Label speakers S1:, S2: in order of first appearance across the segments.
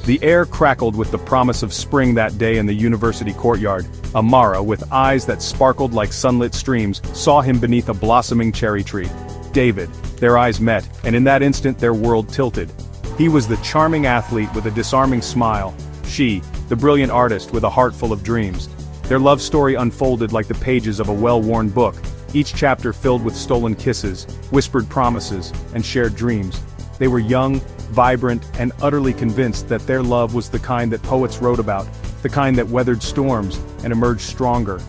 S1: The air crackled with the promise of spring that day in the university courtyard. Amara, with eyes that sparkled like sunlit streams, saw him beneath a blossoming cherry tree. David. Their eyes met, and in that instant their world tilted. He was the charming athlete with a disarming smile. She, the brilliant artist with a heart full of dreams. Their love story unfolded like the pages of a well-worn book, each chapter filled with stolen kisses, whispered promises, and shared dreams. They were young, vibrant, and utterly convinced that their love was the kind that poets wrote about, the kind that weathered storms and emerged stronger.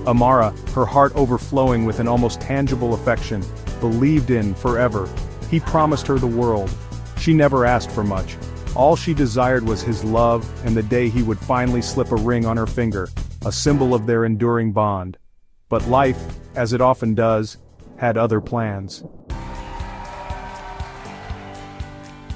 S1: Amara, her heart overflowing with an almost tangible affection, believed in forever. He promised her the world. She never asked for much. All she desired was his love and the day he would finally slip a ring on her finger, a symbol of their enduring bond. But life, as it often does, had other plans.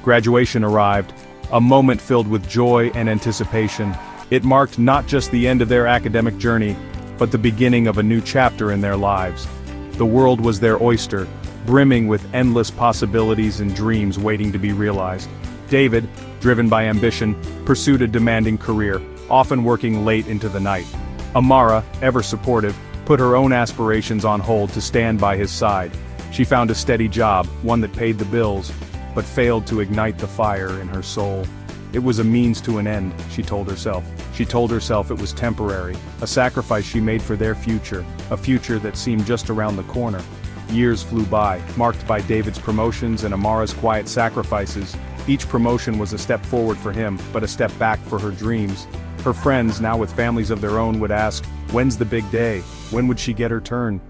S1: Graduation arrived, a moment filled with joy and anticipation. It marked not just the end of their academic journey, but the beginning of a new chapter in their lives. The world was their oyster, brimming with endless possibilities and dreams waiting to be realized. David, driven by ambition, pursued a demanding career, often working late into the night. Amara, ever supportive, put her own aspirations on hold to stand by his side. She found a steady job, one that paid the bills, but failed to ignite the fire in her soul. It was a means to an end, she told herself. She told herself it was temporary, a sacrifice she made for their future, a future that seemed just around the corner. Years flew by, marked by David's promotions and Amara's quiet sacrifices. Each promotion was a step forward for him, but a step back for her dreams. Her friends, now with families of their own, would ask, "When's the big day? When would she get her turn?"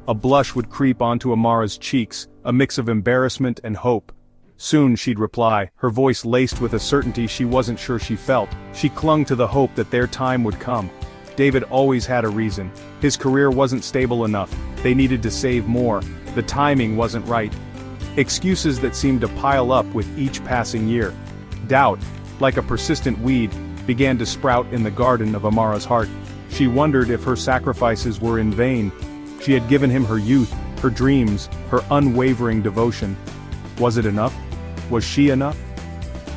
S1: A blush would creep onto Amara's cheeks, a mix of embarrassment and hope. Soon she'd reply, her voice laced with a certainty she wasn't sure she felt. She clung to the hope that their time would come. David always had a reason. His career wasn't stable enough. They needed to save more. The timing wasn't right. Excuses that seemed to pile up with each passing year. Doubt, like a persistent weed, began to sprout in the garden of Amara's heart. She wondered if her sacrifices were in vain. She had given him her youth, her dreams, her unwavering devotion. Was it enough? Was she enough?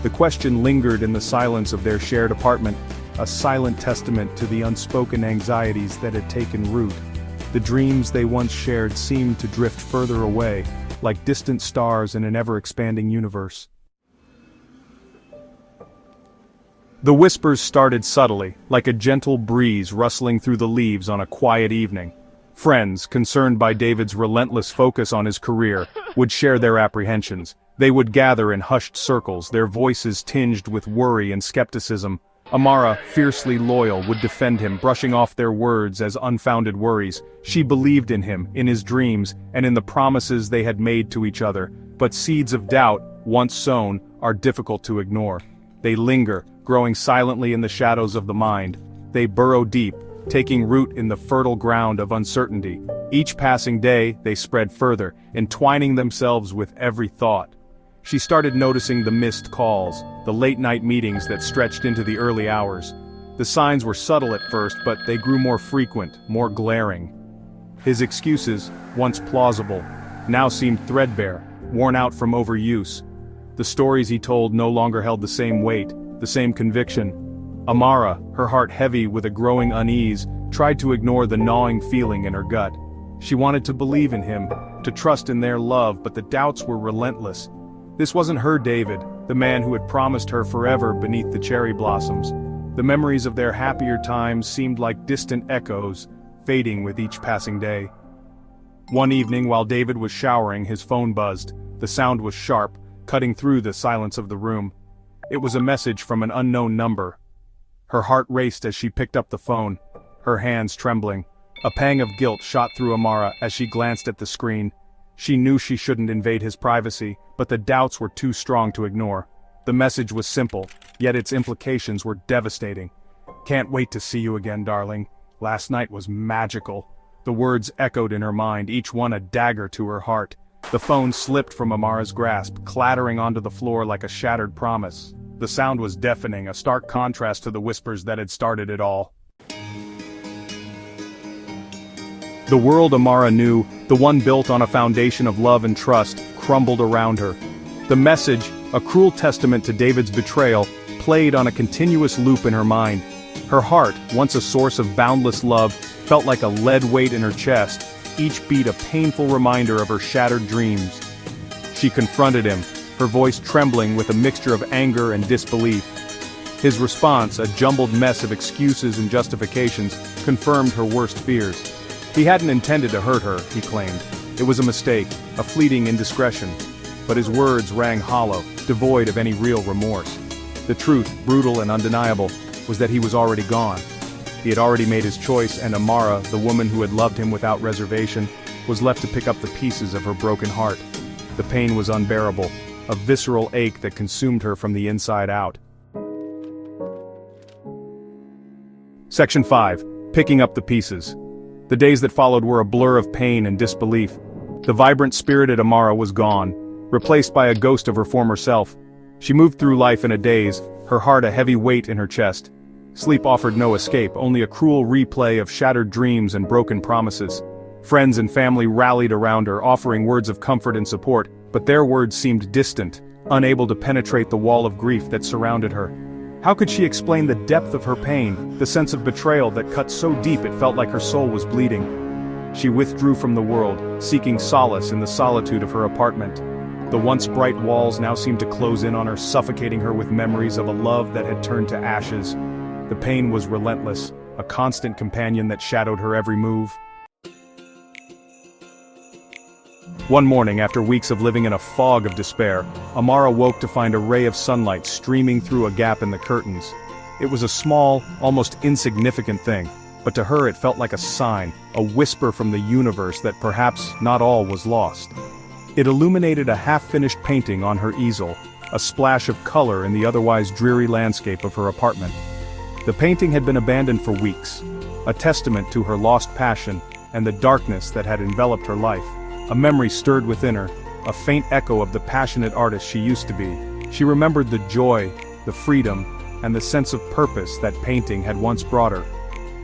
S1: The question lingered in the silence of their shared apartment, a silent testament to the unspoken anxieties that had taken root. The dreams they once shared seemed to drift further away, like distant stars in an ever-expanding universe. The whispers started subtly, like a gentle breeze rustling through the leaves on a quiet evening. Friends, concerned by David's relentless focus on his career, would share their apprehensions. They would gather in hushed circles, their voices tinged with worry and skepticism. Amara, fiercely loyal, would defend him, brushing off their words as unfounded worries. She believed in him, in his dreams, and in the promises they had made to each other. But seeds of doubt, once sown, are difficult to ignore. They linger, growing silently in the shadows of the mind. They burrow deep, taking root in the fertile ground of uncertainty. Each passing day, they spread further, entwining themselves with every thought. She started noticing the missed calls, the late-night meetings that stretched into the early hours. The signs were subtle at first, but they grew more frequent, more glaring. His excuses, once plausible, now seemed threadbare, worn out from overuse. The stories he told no longer held the same weight, the same conviction. Amara, her heart heavy with a growing unease, tried to ignore the gnawing feeling in her gut. She wanted to believe in him, to trust in their love, but the doubts were relentless. This wasn't her David, the man who had promised her forever beneath the cherry blossoms. The memories of their happier times seemed like distant echoes, fading with each passing day. One evening while David was showering, his phone buzzed. The sound was sharp, cutting through the silence of the room. It was a message from an unknown number. Her heart raced as she picked up the phone, her hands trembling. A pang of guilt shot through Amara as she glanced at the screen. She knew she shouldn't invade his privacy, but the doubts were too strong to ignore. The message was simple, yet its implications were devastating. "Can't wait to see you again, darling. Last night was magical." The words echoed in her mind, each one a dagger to her heart. The phone slipped from Amara's grasp, clattering onto the floor like a shattered promise. The sound was deafening, a stark contrast to the whispers that had started it all. The world Amara knew, the one built on a foundation of love and trust, crumbled around her. The message, a cruel testament to David's betrayal, played on a continuous loop in her mind. Her heart, once a source of boundless love, felt like a lead weight in her chest, each beat a painful reminder of her shattered dreams. She confronted him, her voice trembling with a mixture of anger and disbelief. His response, a jumbled mess of excuses and justifications, confirmed her worst fears. He hadn't intended to hurt her, he claimed. It was a mistake, a fleeting indiscretion. But his words rang hollow, devoid of any real remorse. The truth, brutal and undeniable, was that he was already gone. He had already made his choice, and Amara, the woman who had loved him without reservation, was left to pick up the pieces of her broken heart. The pain was unbearable, a visceral ache that consumed her from the inside out. Section 5. Picking up the pieces. The days that followed were a blur of pain and disbelief. The vibrant, spirited Amara was gone, replaced by a ghost of her former self. She moved through life in a daze, her heart a heavy weight in her chest. Sleep offered no escape, only a cruel replay of shattered dreams and broken promises. Friends and family rallied around her, offering words of comfort and support, but their words seemed distant, unable to penetrate the wall of grief that surrounded her. How could she explain the depth of her pain, the sense of betrayal that cut so deep it felt like her soul was bleeding? She withdrew from the world, seeking solace in the solitude of her apartment. The once bright walls now seemed to close in on her, suffocating her with memories of a love that had turned to ashes. The pain was relentless, a constant companion that shadowed her every move. One morning, after weeks of living in a fog of despair, Amara woke to find a ray of sunlight streaming through a gap in the curtains. It was a small, almost insignificant thing, but to her it felt like a sign, a whisper from the universe that perhaps not all was lost. It illuminated a half-finished painting on her easel, a splash of color in the otherwise dreary landscape of her apartment. The painting had been abandoned for weeks, a testament to her lost passion and the darkness that had enveloped her life. A memory stirred within her, a faint echo of the passionate artist she used to be. She remembered the joy, the freedom, and the sense of purpose that painting had once brought her.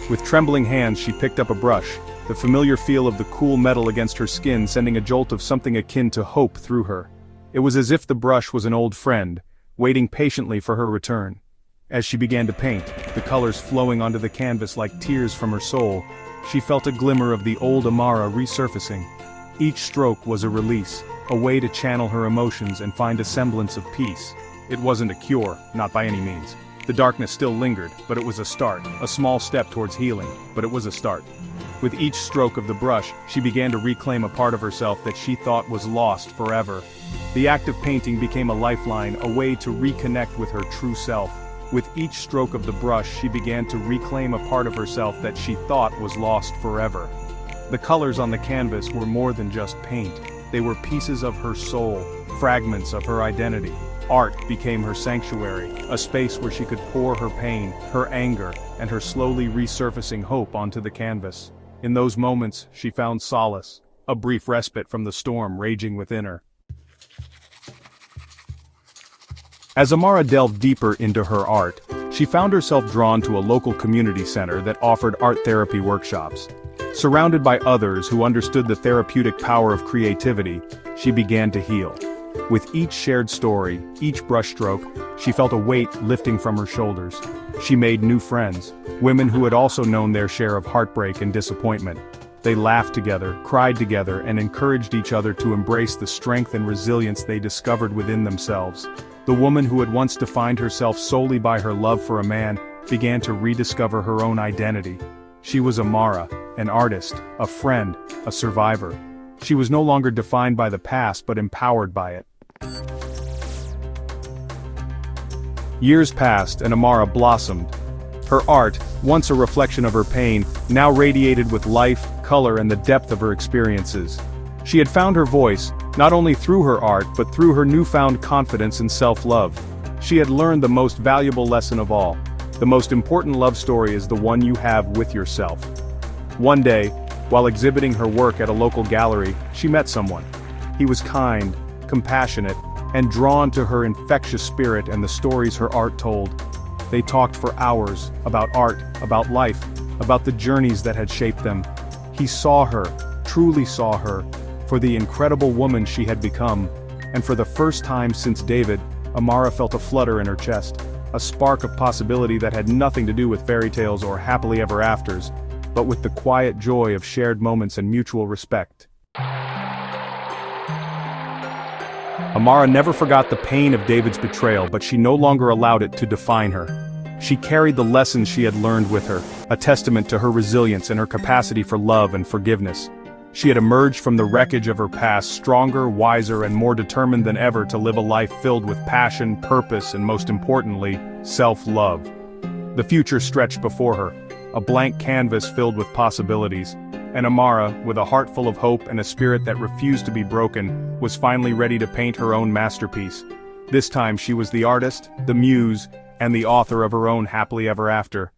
S1: With trembling hands she picked up a brush, the familiar feel of the cool metal against her skin sending a jolt of something akin to hope through her. It was as if the brush was an old friend, waiting patiently for her return. As she began to paint, the colors flowing onto the canvas like tears from her soul, she felt a glimmer of the old Amara resurfacing. Each stroke was a release, a way to channel her emotions and find a semblance of peace. It wasn't a cure, not by any means. The darkness still lingered, but it was a start, a small step towards healing, but it was a start. With each stroke of the brush, she began to reclaim a part of herself that she thought was lost forever. The act of painting became a lifeline, a way to reconnect with her true self. With each stroke of the brush, she began to reclaim a part of herself that she thought was lost forever. The colors on the canvas were more than just paint. They were pieces of her soul, fragments of her identity. Art became her sanctuary, a space where she could pour her pain, her anger, and her slowly resurfacing hope onto the canvas. In those moments, she found solace, a brief respite from the storm raging within her. As Amara delved deeper into her art, she found herself drawn to a local community center that offered art therapy workshops. Surrounded by others who understood the therapeutic power of creativity, she began to heal. With each shared story, each brushstroke, she felt a weight lifting from her shoulders. She made new friends, women who had also known their share of heartbreak and disappointment. They laughed together, cried together, and encouraged each other to embrace the strength and resilience they discovered within themselves. The woman who had once defined herself solely by her love for a man began to rediscover her own identity. She was Amara, an artist, a friend, a survivor. She was no longer defined by the past but empowered by it. Years passed and Amara blossomed. Her art, once a reflection of her pain, now radiated with life, color, and the depth of her experiences. She had found her voice, not only through her art but through her newfound confidence and self-love. She had learned the most valuable lesson of all. The most important love story is the one you have with yourself. One day, while exhibiting her work at a local gallery, she met someone. He was kind, compassionate, and drawn to her infectious spirit and the stories her art told. They talked for hours, about art, about life, about the journeys that had shaped them. He saw her, truly saw her, for the incredible woman she had become, and for the first time since David, Amara felt a flutter in her chest. a spark of possibility that had nothing to do with fairy tales or happily ever afters, but with the quiet joy of shared moments and mutual respect. Amara never forgot the pain of David's betrayal, but she no longer allowed it to define her. She carried the lessons she had learned with her, a testament to her resilience and her capacity for love and forgiveness. She had emerged from the wreckage of her past stronger, wiser, and more determined than ever to live a life filled with passion, purpose, and most importantly, self-love. The future stretched before her, a blank canvas filled with possibilities, and Amara, with a heart full of hope and a spirit that refused to be broken, was finally ready to paint her own masterpiece. This time she was the artist, the muse, and the author of her own happily ever after.